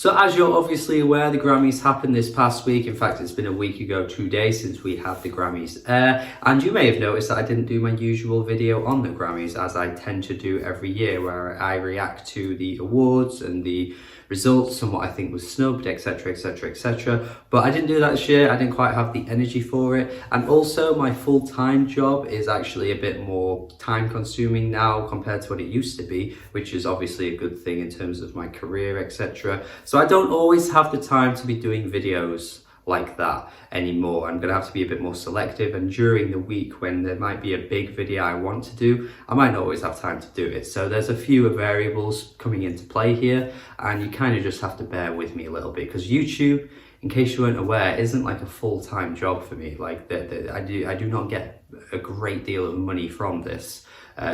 So as you're obviously aware, the Grammys happened this past week. In fact, it's been a week ago today since we had the Grammys air. And you may have noticed that I didn't do my usual video on the Grammys, as I tend to do every year, where I react to the awards and the results and what I think was snubbed, etc, etc, etc. But I didn't do that this year. I didn't quite have the energy for it. And also my full-time job is actually a bit more time consuming now compared to what it used to be, which is obviously a good thing in terms of my career, etc. So I don't always have the time to be doing videos like that anymore. I'm gonna have to be a bit more selective, and during the week when there might be a big video I want to do, I might not always have time to do it. So there's a few variables coming into play here, and you kind of just have to bear with me a little bit, because YouTube, in case you weren't aware, isn't like a full-time job for me. Like I do not get a great deal of money from this,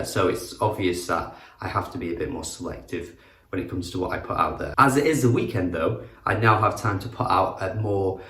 so it's obvious that I have to be a bit more selective when it comes to what I put out there. As it is the weekend though, I now have time to put out a more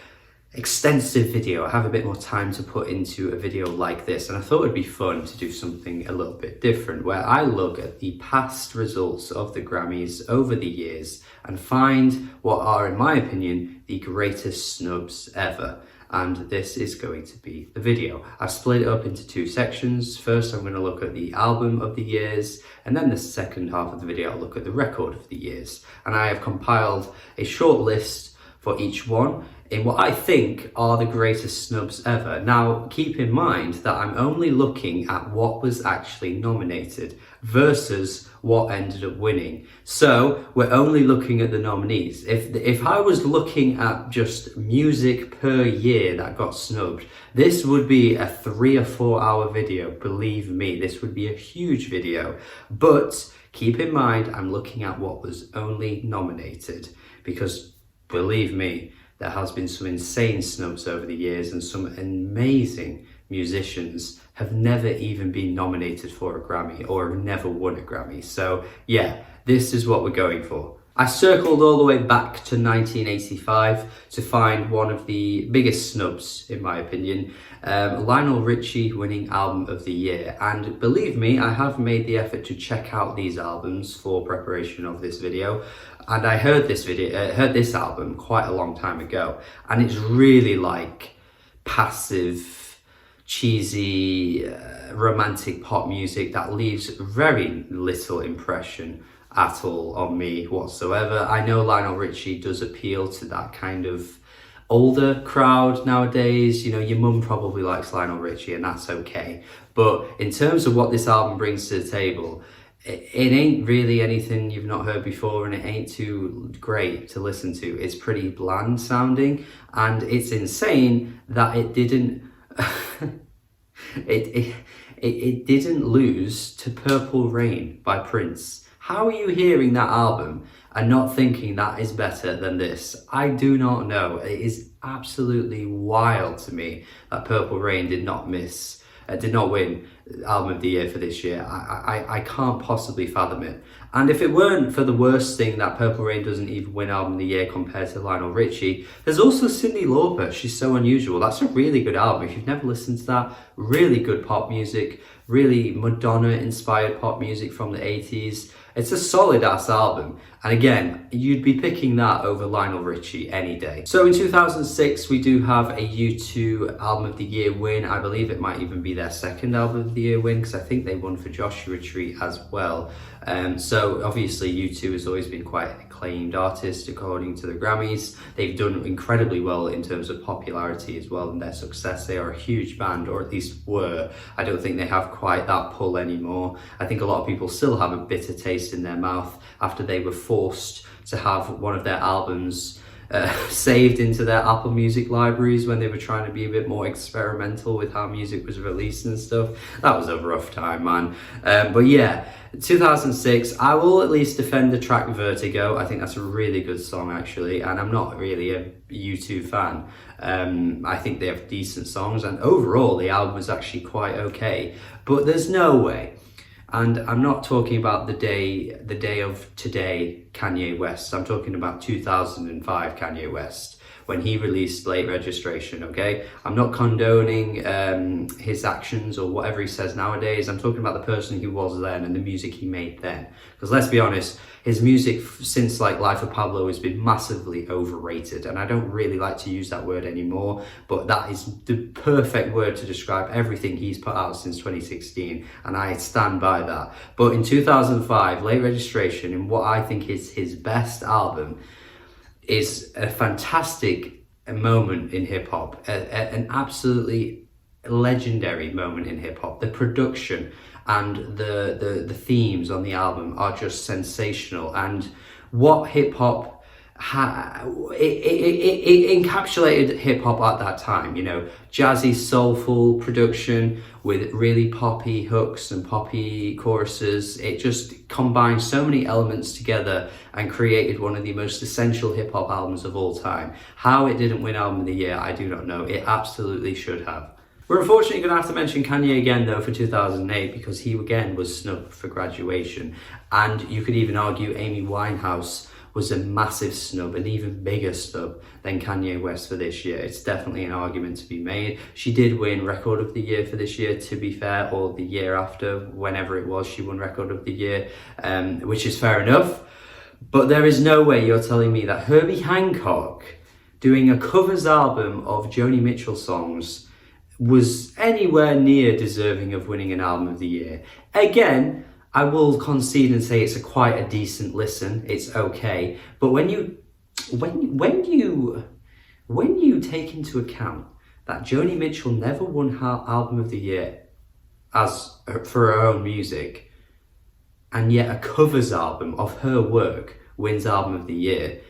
extensive video. I have a bit more time to put into a video like this, and I thought it'd be fun to do something a little bit different, where I look at the past results of the Grammys over the years and find what are, in my opinion, the greatest snubs ever. And this is going to be the video. I've split it up into two sections. First, I'm going to look at the album of the years, and then the second half of the video, I'll look at the record of the years. And I have compiled a short list for each one in what I think are the greatest snubs ever. Now, keep in mind that I'm only looking at what was actually nominated versus what ended up winning. So we're only looking at the nominees. If I was looking at just music per year that got snubbed, this would be a 3 or 4 hour video. Believe me, this would be a huge video. But keep in mind, I'm looking at what was only nominated, because believe me, there has been some insane snubs over the years, and some amazing musicians have never even been nominated for a Grammy or have never won a Grammy. So yeah, this is what we're going for. I circled all the way back to 1985 to find one of the biggest snubs, in my opinion, Lionel Richie winning Album of the Year. And believe me, I have made the effort to check out these albums for preparation of this video. And I heard this album quite a long time ago, and it's really like passive, cheesy, romantic pop music that leaves very little impression at all on me whatsoever. I know Lionel Richie does appeal to that kind of older crowd nowadays. You know, your mum probably likes Lionel Richie, and that's okay. But in terms of what this album brings to the table, it ain't really anything you've not heard before, and it ain't too great to listen to. It's pretty bland sounding, and it's insane that it didn't it didn't lose to Purple Rain by Prince. How are you hearing that album and not thinking that is better than this? I do not know. It is absolutely wild to me that Purple Rain did not win Album of the Year for this year. I can't possibly fathom it. And if it weren't for the worst thing that Purple Rain doesn't even win Album of the Year compared to Lionel Richie, there's also Cyndi Lauper, She's So Unusual. That's a really good album. If you've never listened to that, really good pop music, really Madonna-inspired pop music from the 80s. It's a solid ass album. And again, you'd be picking that over Lionel Richie any day. So in 2006, we do have a U2 Album of the Year win. I believe it might even be their second Album of the Year win, because I think they won for Joshua Tree as well. So obviously U2 has always been quite an acclaimed artist according to the Grammys. They've done incredibly well in terms of popularity as well and their success. They are a huge band, or at least were. I don't think they have quite that pull anymore. I think a lot of people still have a bitter taste in their mouth after they were forced to have one of their albums saved into their Apple Music libraries when they were trying to be a bit more experimental with how music was released and stuff. That was a rough time, man. But yeah, 2006, I will at least defend the track Vertigo. I think that's a really good song, actually, and I'm not really a U2 fan. I think they have decent songs, and overall the album is actually quite okay. But there's no way, and I'm not talking about the day of today Kanye West. I'm talking about 2005 Kanye West, when he released Late Registration, okay? I'm not condoning his actions or whatever he says nowadays. I'm talking about the person he was then and the music he made then. Because let's be honest, his music since like Life of Pablo has been massively overrated, and I don't really like to use that word anymore, but that is the perfect word to describe everything he's put out since 2016, and I stand by that. But in 2005, Late Registration, in what I think is his best album, is a fantastic moment in hip-hop, an absolutely legendary moment in hip-hop. The production and the themes on the album are just sensational, and what hip-hop it encapsulated hip-hop at that time, you know, jazzy, soulful production with really poppy hooks and poppy choruses. It just combined so many elements together and created one of the most essential hip-hop albums of all time. How it didn't win Album of the Year, I do not know. It absolutely should have. We're unfortunately going to have to mention Kanye again, though, for 2008, because he again was snubbed for Graduation. And you could even argue Amy Winehouse was a massive snub, an even bigger snub than Kanye West for this year. It's definitely an argument to be made. She did win Record of the Year for this year, to be fair, or the year after, whenever it was, she won Record of the Year, which is fair enough. But there is no way you're telling me that Herbie Hancock doing a covers album of Joni Mitchell songs was anywhere near deserving of winning an Album of the Year. Again, I will concede and say it's quite a decent listen. It's okay, but when you take into account that Joni Mitchell never won her Album of the Year for her own music, and yet a covers album of her work wins Album of the Year,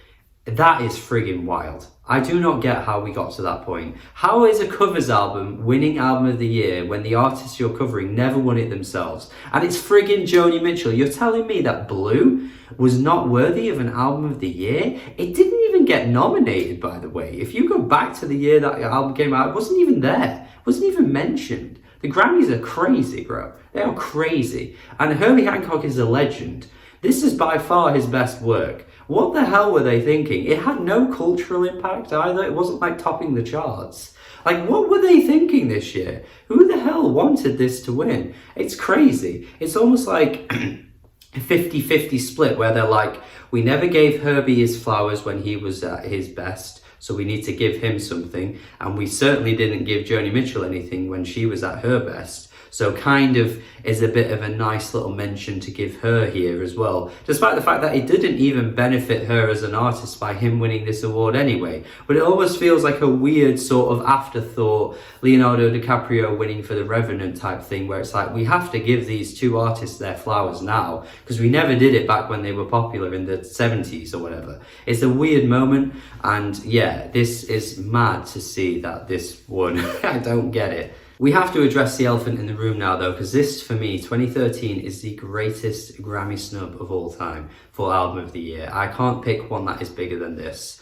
that is friggin' wild. I do not get how we got to that point. How is a covers album winning Album of the Year when the artists you're covering never won it themselves? And it's friggin' Joni Mitchell. You're telling me that Blue was not worthy of an Album of the Year? It didn't even get nominated, by the way. If you go back to the year that album came out, it wasn't even there. It wasn't even mentioned. The Grammys are crazy, bro. They are crazy. And Herbie Hancock is a legend. This is by far his best work. What the hell were they thinking? It had no cultural impact either. It wasn't like topping the charts. Like, what were they thinking this year? Who the hell wanted this to win? It's crazy. It's almost like a 50-50 split where they're like, we never gave Herbie his flowers when he was at his best, so we need to give him something. And we certainly didn't give Joni Mitchell anything when she was at her best. So kind of is a bit of a nice little mention to give her here as well, despite the fact that it didn't even benefit her as an artist by him winning this award anyway. But it almost feels like a weird sort of afterthought, Leonardo DiCaprio winning for The Revenant type thing, where it's like, we have to give these two artists their flowers now, because we never did it back when they were popular in the 70s or whatever. It's a weird moment, and yeah, this is mad to see that this won. I don't get it. We have to address the elephant in the room now, though, because this, for me, 2013 is the greatest Grammy snub of all time for Album of the Year. I can't pick one that is bigger than this.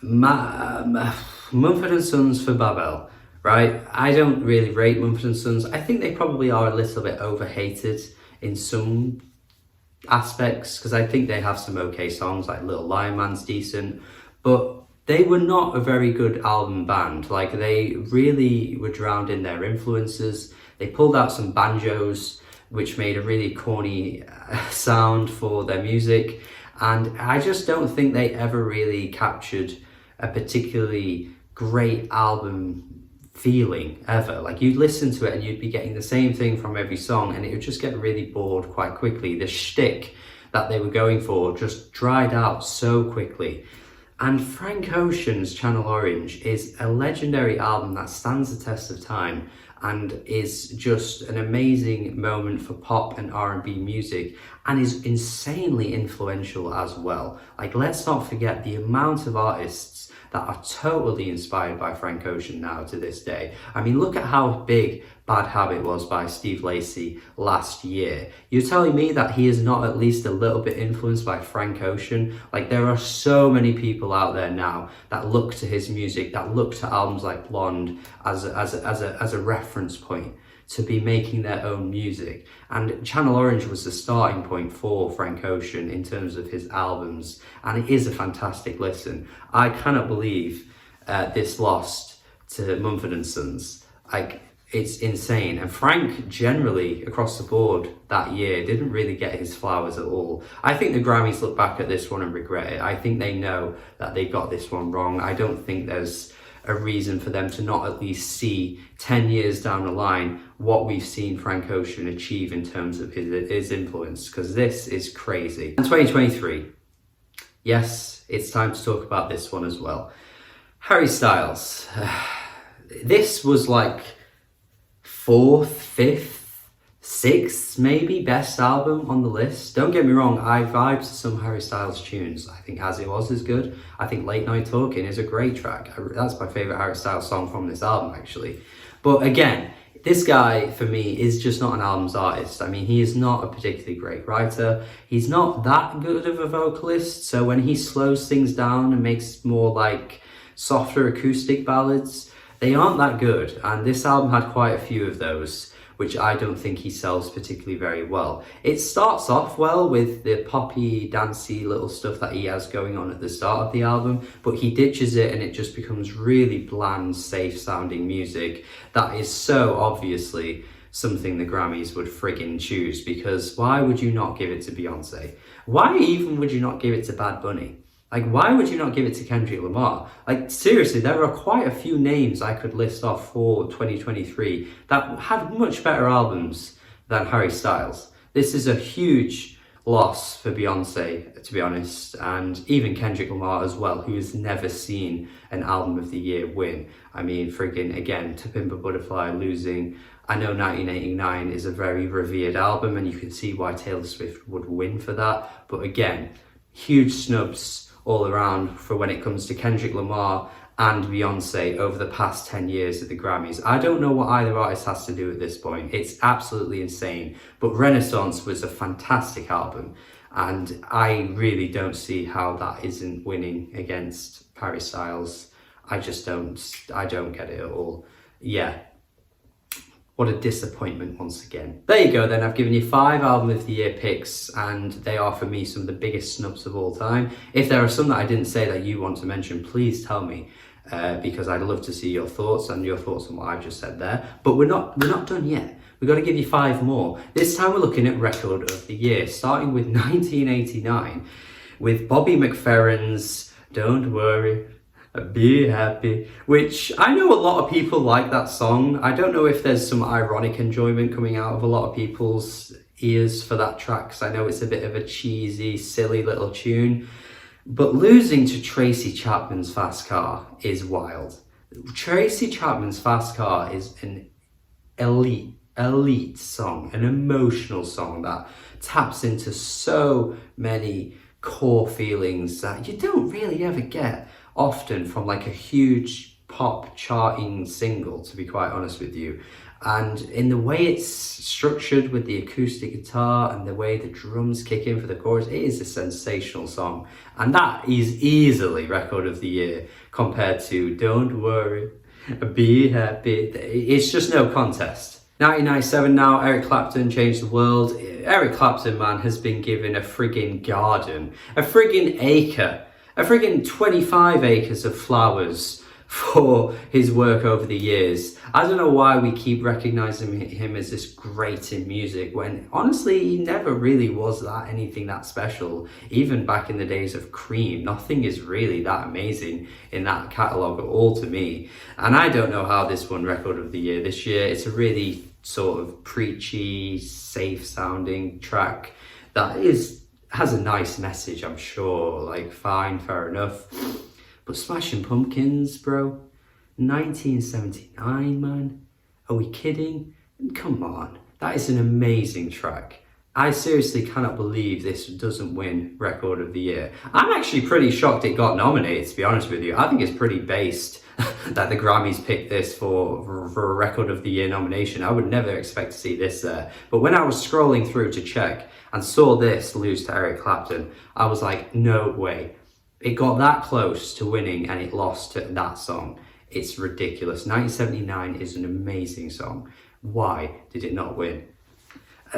Mumford & Sons for Babel, right? I don't really rate Mumford & Sons. I think they probably are a little bit overhated in some aspects, because I think they have some okay songs, like Little Lion Man's decent, but they were not a very good album band. Like, they really were drowned in their influences. They pulled out some banjos, which made a really corny sound for their music. And I just don't think they ever really captured a particularly great album feeling ever. Like, you'd listen to it and you'd be getting the same thing from every song, and it would just get really bored quite quickly. The shtick that they were going for just dried out so quickly. And Frank Ocean's Channel Orange is a legendary album that stands the test of time and is just an amazing moment for pop and R&B music, and is insanely influential as well. Like, let's not forget the amount of artists that are totally inspired by Frank Ocean now to this day. I mean, look at how big Bad Habit was by Steve Lacy last year. You're telling me that he is not at least a little bit influenced by Frank Ocean? Like, there are so many people out there now that look to his music, that look to albums like Blonde as a reference point to be making their own music. And Channel Orange was the starting point for Frank Ocean in terms of his albums, and it is a fantastic listen. I cannot believe believe this lost to Mumford & Sons. Like, it's insane. And Frank, generally, across the board that year, didn't really get his flowers at all. I think the Grammys look back at this one and regret it. I think they know that they got this one wrong. I don't think there's a reason for them to not at least see 10 years down the line what we've seen Frank Ocean achieve in terms of his influence, because this is crazy. And 2023, yes, it's time to talk about this one as well. Harry Styles. This was like 4th, 5th, 6th, maybe, best album on the list. Don't get me wrong, I vibe to some Harry Styles tunes. I think As It Was is good. I think Late Night Talking is a great track. That's my favourite Harry Styles song from this album, actually. But again, this guy, for me, is just not an album's artist. I mean, he is not a particularly great writer. He's not that good of a vocalist. So when he slows things down and makes more like softer acoustic ballads, they aren't that good. And this album had quite a few of those, which I don't think he sells particularly very well. It starts off well with the poppy, dancey little stuff that he has going on at the start of the album, but he ditches it and it just becomes really bland, safe sounding music that is so obviously something the Grammys would friggin' choose, because why would you not give it to Beyonce? Why even would you not give it to Bad Bunny? Like, why would you not give it to Kendrick Lamar? Like, seriously, there are quite a few names I could list off for 2023 that had much better albums than Harry Styles. This is a huge loss for Beyonce, to be honest, and even Kendrick Lamar as well, who has never seen an Album of the Year win. I mean, friggin', again, To Pimp a Butterfly losing. I know 1989 is a very revered album, and you can see why Taylor Swift would win for that. But again, huge snubs all around for when it comes to Kendrick Lamar and Beyonce over the past 10 years at the Grammys. I don't know what either artist has to do at this point. It's absolutely insane. But Renaissance was a fantastic album, and I really don't see how that isn't winning against Harry Styles. I don't get it at all. Yeah. What a disappointment once again. There you go then, I've given you 5 Album of the Year picks, and they are for me some of the biggest snubs of all time. If there are some that I didn't say that you want to mention, please tell me, because I'd love to see your thoughts and your thoughts on what I've just said there. But we're not done yet. We've got to give you 5 more. This time we're looking at Record of the Year, starting with 1989, with Bobby McFerrin's Don't Worry, Be Happy, which I know a lot of people like that song. I don't know if there's some ironic enjoyment coming out of a lot of people's ears for that track, because I know it's a bit of a cheesy, silly little tune. But losing to Tracy Chapman's Fast Car is wild. Tracy Chapman's Fast Car is an elite song, an emotional song that taps into so many core feelings that you don't really ever get often from like a huge pop charting single, to be quite honest with you. And in the way it's structured with the acoustic guitar and the way the drums kick in for the chorus, it is a sensational song. And that is easily Record of the Year compared to Don't Worry, Be Happy. It's just no contest. 1997 now, Eric Clapton changed the world. Eric Clapton, man, has been given a friggin' garden, a friggin' acre, a friggin' 25 acres of flowers for his work over the years. I don't know why we keep recognizing him as this great in music, when honestly he never really was anything that special. Even back in the days of Cream, nothing is really that amazing in that catalogue at all to me. And I don't know how this won Record of the Year this year. It's a really sort of preachy, safe sounding track that has a nice message, I'm sure. Like, fine, fair enough. But Smashing Pumpkins, bro, 1979, man. Are we kidding? Come on, that is an amazing track. I seriously cannot believe this doesn't win Record of the Year. I'm actually pretty shocked it got nominated, to be honest with you. I think it's pretty based that the Grammys picked this for a Record of the Year nomination. I would never expect to see this there. But when I was scrolling through to check and saw this lose to Eric Clapton, I was like, no way. It got that close to winning and it lost to that song. It's ridiculous. 1979 is an amazing song. Why did it not win?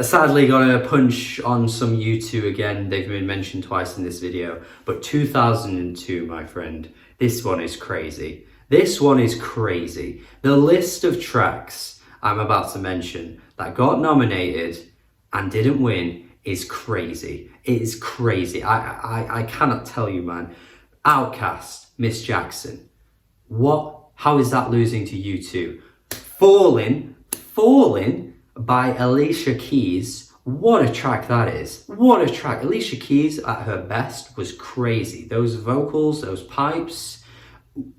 Sadly, got a punch on some U2 again. They've been mentioned twice in this video. But 2002, my friend. This one is crazy. This one is crazy. The list of tracks I'm about to mention that got nominated and didn't win is crazy. It is crazy. I cannot tell you, man. Outkast, Miss Jackson. What? How is that losing to U2? Falling by Alicia Keys. What a track that is. What a track. Alicia Keys at her best was crazy. Those vocals, those pipes,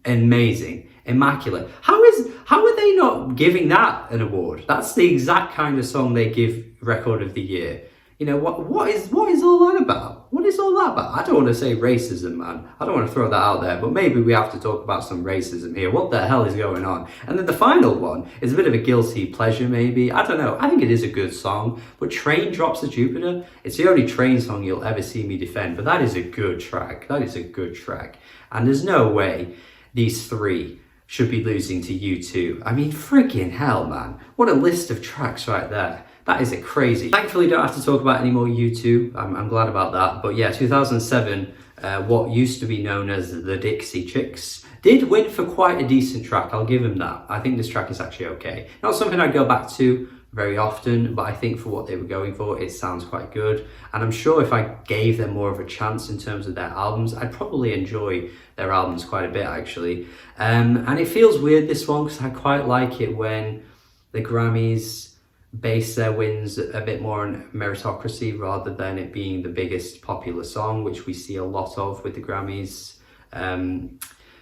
amazing. Immaculate. How are they not giving that an award? That's the exact kind of song they give Record of the Year. You know, what is all that about? What is all that about? I don't want to say racism, man. I don't want to throw that out there, but maybe we have to talk about some racism here. What the hell is going on? And then the final one is a bit of a guilty pleasure, maybe. I don't know. I think it is a good song, but Train Drops to Jupiter, it's the only Train song you'll ever see me defend, but that is a good track. That is a good track. And there's no way these three should be losing to U2. I mean, freaking hell, man. What a list of tracks right there. That is crazy. Thankfully, don't have to talk about any more U2. I'm glad about that. But yeah, 2007, what used to be known as the Dixie Chicks, did win for quite a decent track. I'll give him that. I think this track is actually okay. Not something I go back to very often, but I think for what they were going for, it sounds quite good. And I'm sure if I gave them more of a chance in terms of their albums, I'd probably enjoy their albums quite a bit, actually. And it feels weird, this one, because I quite like it when the Grammys base their wins a bit more on meritocracy rather than it being the biggest popular song, which we see a lot of with the Grammys.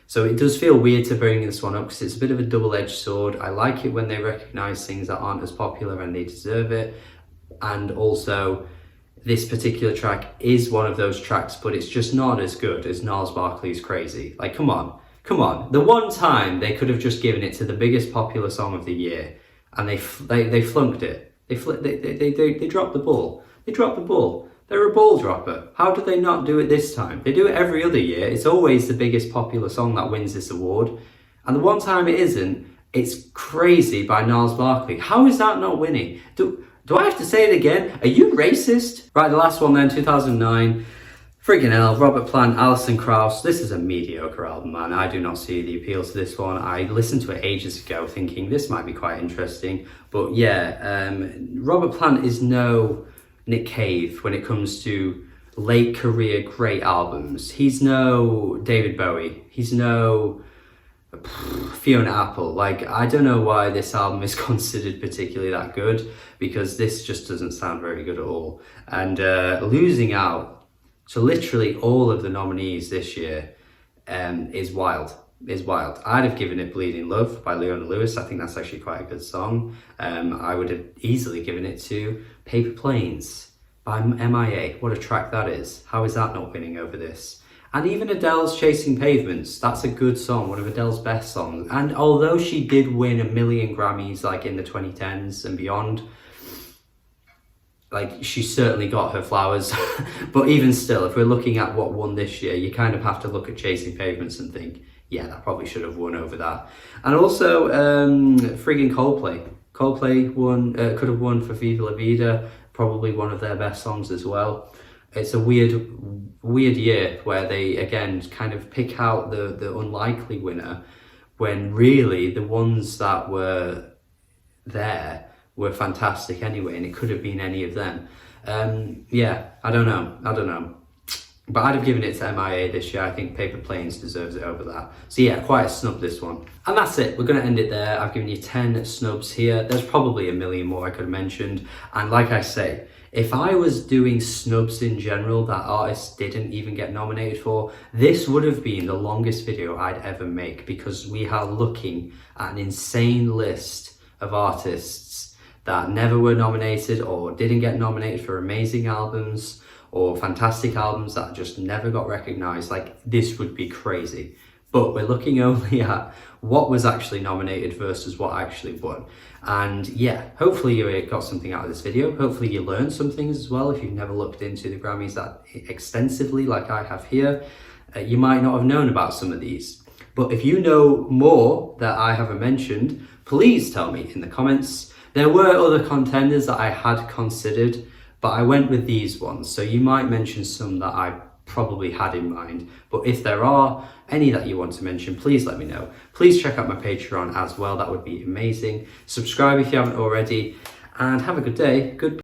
So it does feel weird to bring this one up because it's a bit of a double-edged sword. I like it when they recognise things that aren't as popular and they deserve it. And also, this particular track is one of those tracks, but it's just not as good as Gnarls Barkley's Crazy. Like, come on. The one time they could have just given it to the biggest popular song of the year, and they flunked it. They dropped the ball. They dropped the ball. They're a ball dropper. How do they not do it this time? They do it every other year. It's always the biggest popular song that wins this award. And the one time it isn't, it's Crazy by Gnarls Barkley. How is that not winning? Do I have to say it again? Are you racist? Right, the last one then, 2009. Friggin' hell, Robert Plant, Alison Krauss. This is a mediocre album, man. I do not see the appeal to this one. I listened to it ages ago thinking this might be quite interesting. But yeah, Robert Plant is no Nick Cave when it comes to late career great albums. He's no David Bowie. He's no Fiona Apple. Like, I don't know why this album is considered particularly that good, because this just doesn't sound very good at all. And losing out to literally all of the nominees this year is wild. I'd have given it Bleeding Love by Leona Lewis. I think that's actually quite a good song. I would have easily given it to Paper Planes by MIA. What a track that is. How is that not winning over this? And even Adele's Chasing Pavements, that's a good song, one of Adele's best songs. And although she did win a million Grammys like in the 2010s and beyond, like, she certainly got her flowers. But even still, if we're looking at what won this year, you kind of have to look at Chasing Pavements and think, yeah, that probably should have won over that. And also, friggin' Coldplay. Coldplay could have won for Viva La Vida, probably one of their best songs as well. It's a weird year where they, again, kind of pick out the unlikely winner when really the ones that were there were fantastic anyway, and it could have been any of them. Yeah, I don't know. But I'd have given it to MIA this year. I think Paper Planes deserves it over that. So yeah, quite a snub, this one. And that's it. We're going to end it there. I've given you 10 snubs here. There's probably a million more I could have mentioned. And like I say, if I was doing snubs in general that artists didn't even get nominated for, this would have been the longest video I'd ever make, because we are looking at an insane list of artists that never were nominated or didn't get nominated for amazing albums or fantastic albums that just never got recognized. Like, this would be crazy. But we're looking only at what was actually nominated versus what actually won. And yeah, hopefully you got something out of this video. Hopefully you learned some things as well. If you've never looked into the Grammys that extensively like I have here, you might not have known about some of these. But if you know more that I haven't mentioned, please tell me in the comments. There were other contenders that I had considered, but I went with these ones. So you might mention some that I probably had in mind. But if there are any that you want to mention, please let me know. Please check out my Patreon as well, that would be amazing. Subscribe if you haven't already, and have a good day. Good